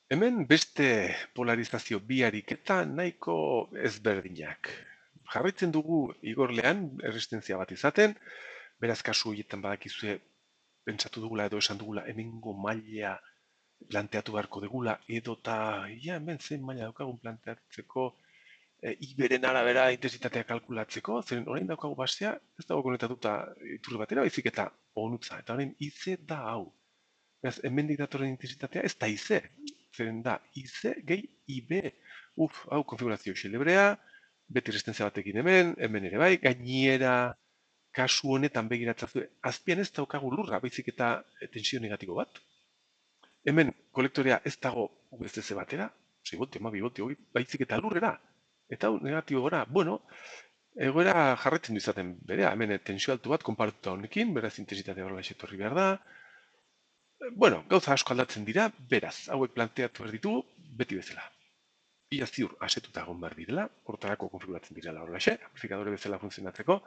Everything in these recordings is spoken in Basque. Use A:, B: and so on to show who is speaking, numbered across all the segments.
A: Hemen beste polarizazio bi ariketa nahiko ezberdinak. Jarraitzen dugu igorlean erresistentzia bat izaten, beraz kasu horietan badakizue pentsatu dugula edo esan dugula hemengo maila planteatu beharko dugula edota hemen zein maila daukagun planteatzeko iberen arabera intensitatea kalkulatzeko, zeren orain daukagu basea ez dago konektatuta iturri batera, baizik eta onutza, eta orain IC da hau. Beraz, hemendik datorren intensitatea ez da IC, zeren da IC gehi IB. Hau konfigurazio xelebrea, beti resistentzia batekin hemen ere bai, gainera kasu honetan begiratzazue, azpian ez daukagu lurra, baizik eta tensio negatibo bat. Hemen kolektorea ez dago UVCC batera, 6 voltio, 2 voltio, baizik eta lurrera. Eta hau negatibo gora, bueno, egoera jarretzen du izaten berea, hemen tensio altu bat konparatuta honekin, beraz intensitatea horrela etorri behar da. Bueno, gauza asko aldatzen dira, beraz, hauek planteatu behar ditugu, beti bezala. Ia ziur asetuta egon behar direla, hortarako konfiguratzen direla horrelaxe, amplifikadore bezala funtzionatzeko.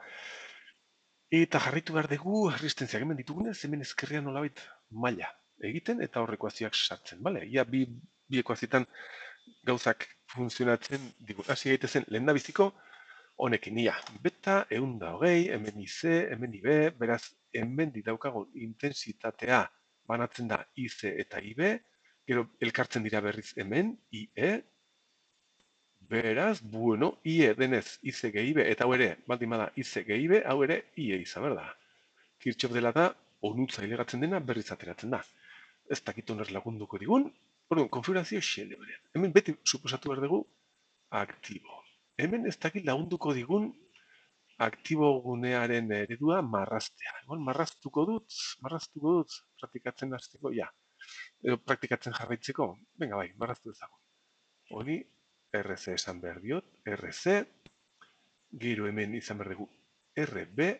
A: Eta jarritu behar dugu, resistentziak hemen ditugunez, hemen ezkerrean nolabait maila egiten eta hor ekuazioak sartzen, bale? Ia bi ekuazietan gauzak funtzionatzen digu. Hasi gaitezen lehen da biziko, honekin, ia, beta, eunda hogei, hemen IC, hemen IB, beraz, hemen daukagun intensitatea banatzen da IC eta IB, gero elkartzen dira berriz hemen, IE, beraz, bueno, IE denez IC gehi IB, eta hau ere, baldin bada IC gehi IB, hau ere IE izan, berda. Kirchhoff dela da, onutza ilegatzen dena berriz ateratzen da. Ez dakit oner lagunduko digun, orduan, konfigurazio xelebrean. Hemen beti suposatu behar dugu aktibo. Hemen ez dakit lagunduko digun aktibo gunearen eredua marraztea. Egon, marraztuko dut, praktikatzen hasteko, ja. Edo praktikatzen jarraitzeko, venga bai, marraztu ezagun. Honi, RC esan behar diot, RC, gero hemen izan behar dugu RB,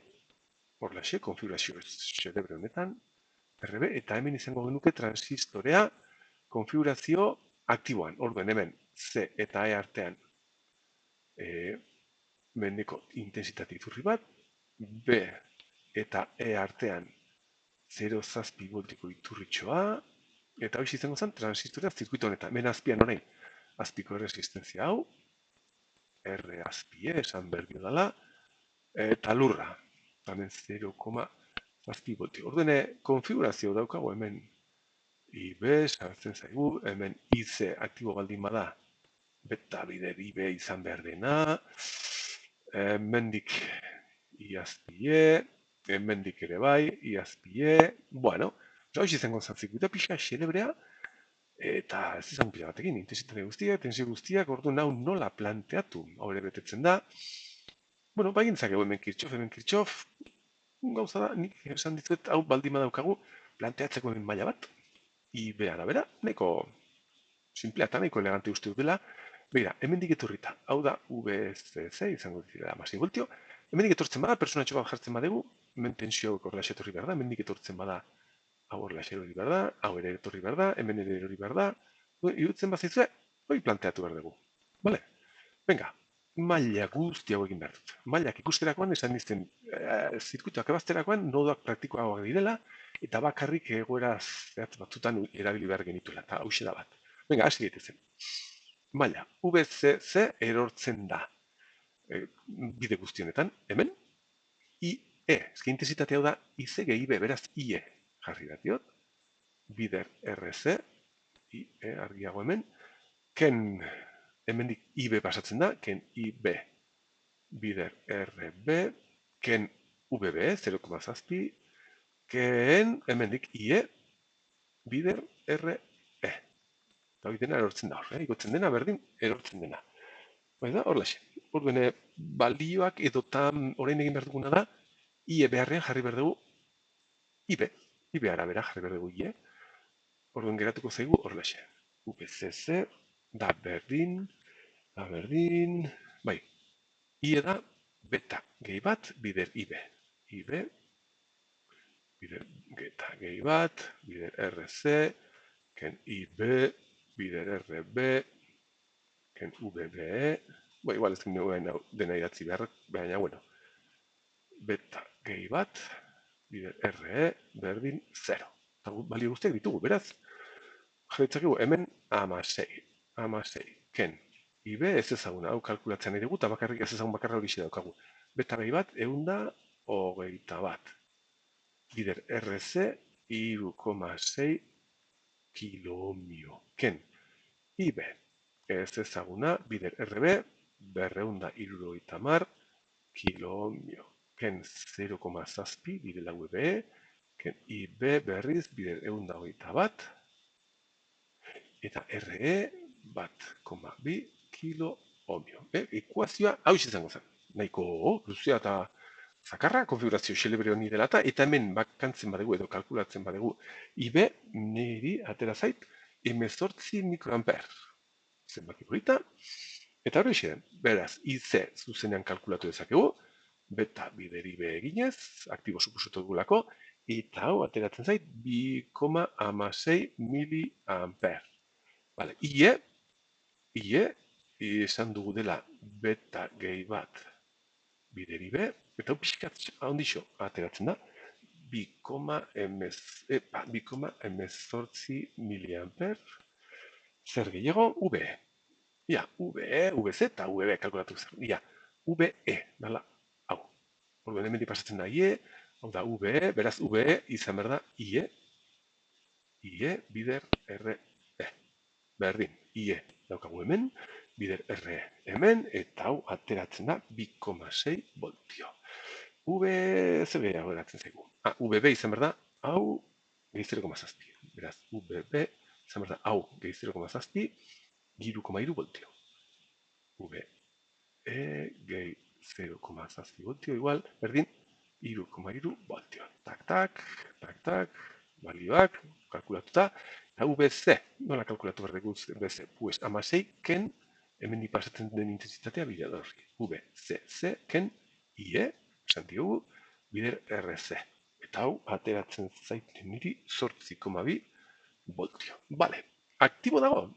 A: horlaxe, konfigurazio xelebre honetan, RB, eta hemen izango genuke transistorea konfigurazio aktiboan. Orduen hemen C eta E artean mendeko intensitate iturri bat, B eta E artean 0,7 voltiko iturritxoa, eta hau izango zen transistorea zirkuito honetan. Hemen azpian orain, azpiko resistenzia hau, R azpie esan berdio dela, eta lurra, hemen 0,7 voltio. Ordene, konfigurazio daukago hemen IB, sartzen zaigu, hemen IC aktibo baldin bada, beta bider IB izan behar dena, hemendik iazpie, hemendik ere bai, iazpie, bueno, hau izango zantzikuta pixa xelebrea, eta ez izan pila batekin, intensitate guztiak, tensio guztiak, ordu hau nola planteatu, hau ere betetzen da. Bueno, bagintzak hemen Kirchhoff, gauza da, nik esan dizuet, hau baldin badaukagu, planteatzeko den maila bat, IB arabera, nahiko simplea eta nahiko elegante uste dutela. Begira, hemendik etorrita, hau da VCC, izango dira 6 voltio, hemendik etortzen bada, personatxo bat jartzen badegu, hemen tensio hauek horrela etorri behar da, hemendik etortzen bada, hau horrela erori behar da, hau ere etorri behar da, hemen ere erori behar da, irutzen bazaizue, hoi planteatu behar dugu. Vale? Venga, maila guzti hau egin behar dut. Mailak ikusterakoan, esan dizten, zirkuituak ebazterakoan, nodoak praktikoagoak direla, eta bakarrik egoera zehatz batzutan erabili behar genituela, eta hau da bat. Venga, hasi gaitezen. Maila, VCC erortzen da. Bide guztionetan, hemen, IE, ezke intensitatea da IC gehi B, beraz IE jarri bat diot, bider RC, IE argiago hemen, ken hemendik IB pasatzen da, ken IB, bider RB, ken VB, 0,7, ken hemendik IE, bider RE. Eta hori dena erortzen da hor, ikotzen dena, berdin, erortzen dena. Baina, hor laxe. Orduen, balioak edotan orain egin behar duguna da, IE beharrean jarri behar dugu IB. IB arabera jarri behar dugu IE. Orduen geratuko zaigu hor laxe. UPCC, da berdin, bai. IE da beta gehi bat, bider IB. IB, bider beta gehi bat, bider RC, ken IB, bider RB, ken VBE, igual ez dena idatzi behar, baina, bueno, beta gehi bat, bider RE, berdin, 0. Eta balio guztiak ditugu, beraz. jarritzakegu hemen amasei, ken, ibe ez ezaguna, hau kalkulatzen nahi dugu, eta bakarrik ez ezagun bakarra hori daukagu. Beta behi bat, eunda, hogeita bat. Bider RC, 3,6 kilomio. Ken, ibe, ez ezaguna, bider RB, berreunda irurogeita mar, kilomio. Ken 0,7 direla UB, ken IB berriz bider eunda hogeita bat, eta RE bat, koma, bi kilo ohmio. Ekuazioa hau izango zen. Nahiko luzea eta zakarra konfigurazio xelebre honi dela eta hemen bakantzen badegu edo kalkulatzen badegu IB niri atera zait 18 mikroamper. Zenbaki polita. Eta hori zen, beraz, IC zuzenean kalkulatu dezakegu, beta bider IB eginez, aktibo suposatu dugulako, eta hau ateratzen zait 2,6 miliamper. Vale, IE, esan dugu dela beta gehi bat bider IB, eta hau pixkat handixo ateratzen da, 2,18 miliamper, zer gehiago, VE. Ia, VE, VZ eta VB kalkulatu zer. Ia, VE, dala, hau. Orduan hemen pasatzen da IE, hau da VE, beraz VE izan behar da IE, bider RE. Berdin, IE daukagu hemen, bider RE hemen, eta hau ateratzen da 2,6 voltio. VB ateratzen zaigu. VB izan behar da, hau gehi 0,7. Beraz, VB izan behar da, hau gehi 0,7, 3,3 voltio. VE gehi 0,7 voltio igual, berdin, 3,3 voltio. Tak, balioak, kalkulatuta. Eta VC, nola kalkulatu behar dugu VC? Pues, amasei, ken, hemen pasatzen den intensitatea bidea da horri. VCC, ken, IE, esan diogu, bider RC. Eta hau, ateratzen zaiten niri, 8,2 voltio. Vale, aktibo dago?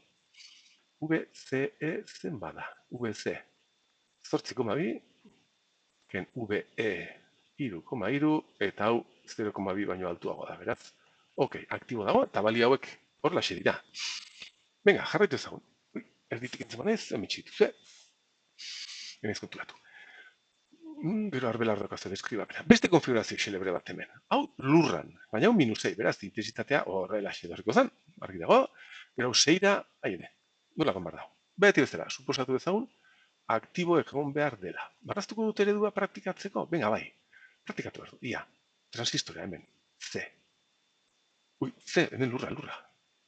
A: VCE zen bada, VC 8,2, ken VE 3,3, eta hau 0,2 baino altuago da, beraz. Ok, aktibo dago, eta bali hauek hor laxe dira. Venga, jarraitu ezagun. Erditik entzen banez, emitxitu ze. Genez konturatu. Gero arbelar daukazte deskribapena. Beste konfigurazio xelebre bat hemen. Hau lurran, baina hau minusei, beraz, intensitatea horrela xedorriko zen. Argi dago, gero hau seira, haine. Nola gonbar dago. Beti bezala, suposatu ezagun, aktibo egon behar dela. Marraztuko dut eredua praktikatzeko? Venga, bai. Praktikatu behar du. Ia, transistorea hemen. C. C, hemen lurra.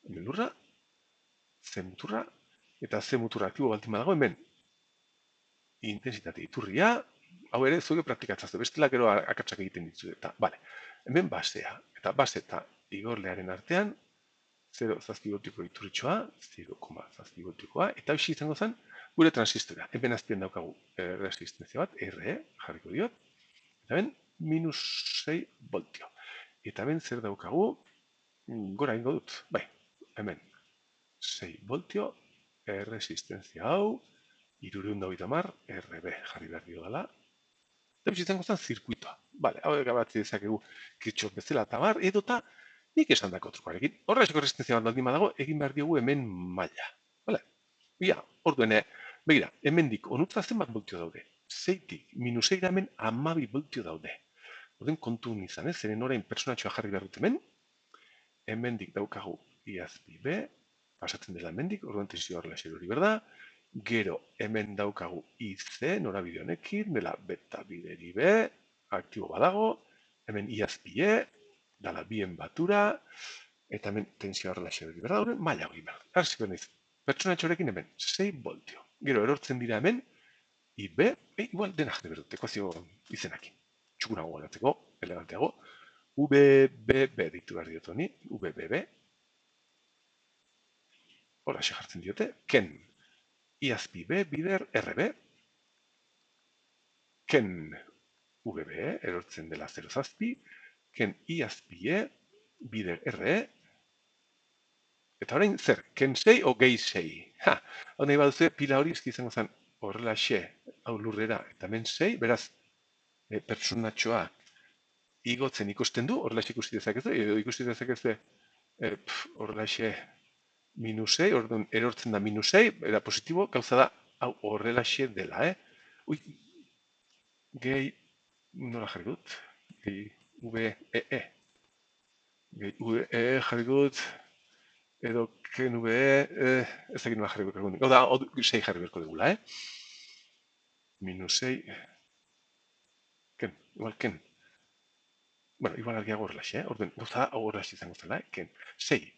A: Hemen lurra, C muturra, eta C muturra aktibo baltin badago hemen. Intensitate iturria, hau ere zuge praktikatzazte, bestela gero akatsak egiten ditzu. Eta, bale, hemen basea. Eta base eta igorlearen artean, 0,7 voltiko iturritxoa, 0,7 voltikoa, eta hau izango zen, gure transistorea. Hemen azpien daukagu resistenzia bat, RE, jarriko diot, eta hemen minus 6 voltio. Eta hemen zer daukagu, gora ingo dut, bai, hemen 6 voltio, resistenzia hau, 380 RB jarri behar dio dela, eta bizizango zen zirkuitoa. Bale, hau egabatzi dezakegu kirtxof bezala eta bar, edota nik esan dako trukarekin. Horrezko resistenzia bat baldin badago, egin behar diogu hemen maila. Bale, ia, orduen, begira, hemendik onutza zenbat voltio daude. 6tik, minus 6 hemen 12 voltio daude. Orden kontu nizan, zeren orain personatxoa jarri behar dut hemen, hemendik daukagu iazpi B, pasatzen dela hemendik, orduen tensio horrela hori berda, gero hemen daukagu IC, norabide honekin, dela beta bideri B, aktibo badago, hemen iazpi E, dala bien batura, eta hemen tensio horrela hori berda, orduen maila hori behar. Arziko nahiz, pertsonatxorekin hemen 6 voltio. Gero erortzen dira hemen, IB, igual denak de berdut, ekuazio izenakin. Txukunago ganatzeko, eleganteago, VBB ditu behar diotu honi, VBB. Hora jartzen diote, ken iazpi B bider RB, ken VB, erortzen dela 0 zazpi, ken iazpi E bider RE, eta orain zer, ken 6 o gehi 6. Hau nahi baduzu, pila hori izango zen horrela xe, hau lurrera, eta hemen 6, beraz, pertsonatxoa igotzen ikusten du, horrela ikusi dezakezu, edo ikusi dezakezu horrela minus 6, orduan erortzen da minus 6, eta positibo, gauza da, hau horrelaxe dela, Ui, gehi, nola jarri dut? Gehi, gehi, jarri dut, edo ken ez egin nola jarri berko dugu. Oda, 6 jarri berko dugula, Minus 6, ken, igual ken. Bueno, igual argiago horrelaxe, Orduan, gauza da, hau horrelaxe izango zela, Ken, 6,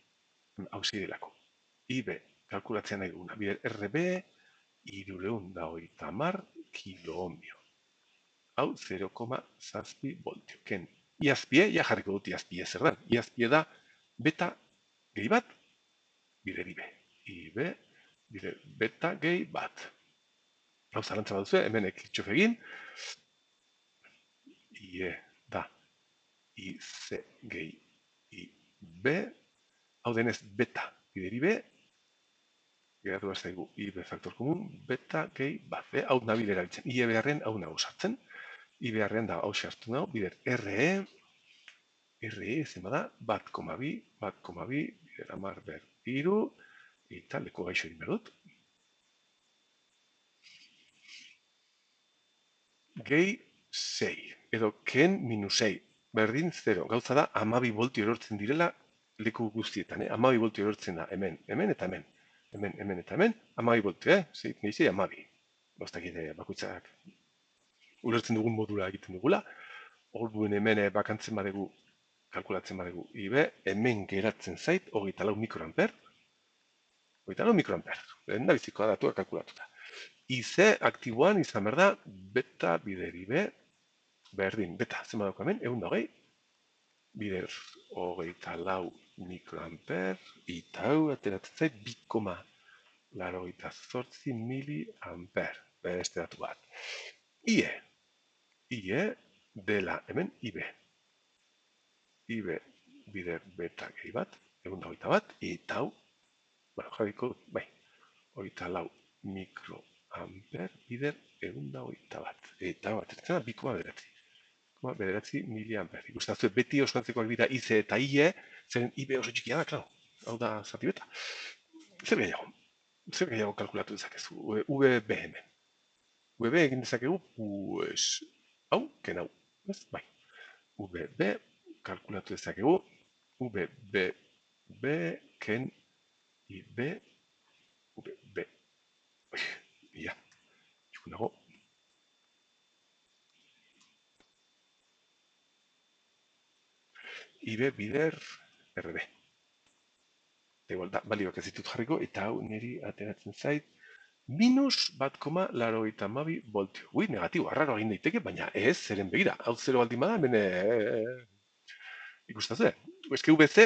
A: hau 6 delako. IB, kalkulatzea nahi duguna. Bider, RB, 330 kilo ohmio. Hau 0,7 voltio. Ken, iazpie, ja jarriko dut iazpie zer den. Iazpie da beta gehi bat, bider IB. IB, bider beta gehi bat. Hau zalantza bat duzu, hemen ekitxof egin. IE da IC gehi IB. Hau denez beta bider IB. Geratu bat zaigu IB faktor komun, beta gehi bat. Hau nabil erabiltzen. IE beharren hau nago sartzen. I beharrean da hau sartu nago, bider RE, RE zen bada, 1,2, 1,2, bider 10 ber iru, eta leku gaixo egin behar dut. Gehi 6, edo ken minus 6, berdin 0. Gauza da, 12 voltio erortzen direla leku guztietan, 12 voltio erortzen da, hemen, hemen eta hemen. Hemen eta hemen, 12 voltio, Zeik nahi 12. Bostakide bakuitzak ulertzen dugun modula egiten dugula. Orduan hemen bakantzen badegu, kalkulatzen badegu IB, hemen geratzen zait, 24 mikroamper. 24 mikroamper. Lehen da bizikoa datua kalkulatuta. IC aktiboan izan behar da, beta bider IB, berdin, beta, zen badauka hemen, 120, bider 24 mikroamper, eta hau ateratzen zait, 2,88 miliamper. Beste datu bat. IE. IE dela hemen IB. IB bider beta gehi bat, 121 bat, eta hau, bueno, jarriko, bai, 24 mikroamper bider 121 bat. Eta hau, atertzen da, 2,9. Miliamper. Ikustazu, beti oso antzekoak dira IC eta IE, zeren IB oso txikia da, klar. Hau da, zati beta. Zer gehiago kalkulatu dezakezu, VB hemen. VB egin dezakegu, pues, hau, ken hau, ez? Bai. VB, kalkulatu dezakegu, VB, ken, IB, VB. Ia, txukun dago. IB bider RB. Igual da, balioak ez ditut jarriko, eta hau niri ateratzen zait, minus 1,82 voltio. Ui, negatibo, arraro egin daiteke, baina ez, zeren begira. Hau 0 baldin bada, hemen ikustazue. Eske VC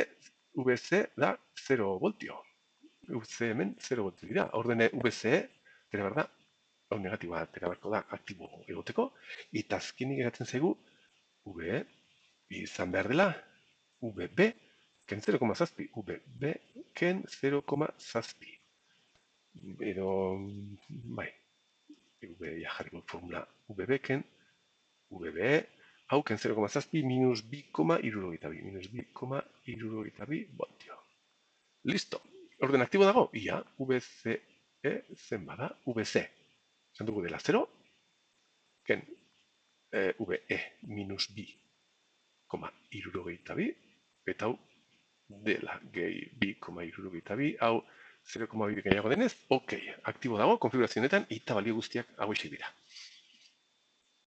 A: da 0 voltio. VC hemen 0 voltio dira. Ordene VC, tera behar da, hau negatiboa tera beharko da, aktibo egoteko, eta azkenik geratzen zaigu, VE izan behar dela, VB, ken 0,7, VB, ken 0,7. Edo, bai, VB jarriko formula VB, ken, VB, hau ken 0,7, minus 2,62, minus 2,62 voltio. Listo. Orden aktibo dago? Ia, VCE zen bada, VC. Zan dugu dela 0, ken VE minus 2,62, eta hau dela gehi 2,62, hau 0,2 gehiago denez, ok, aktibo dago, konfigurazionetan, eta balio guztiak hau dira.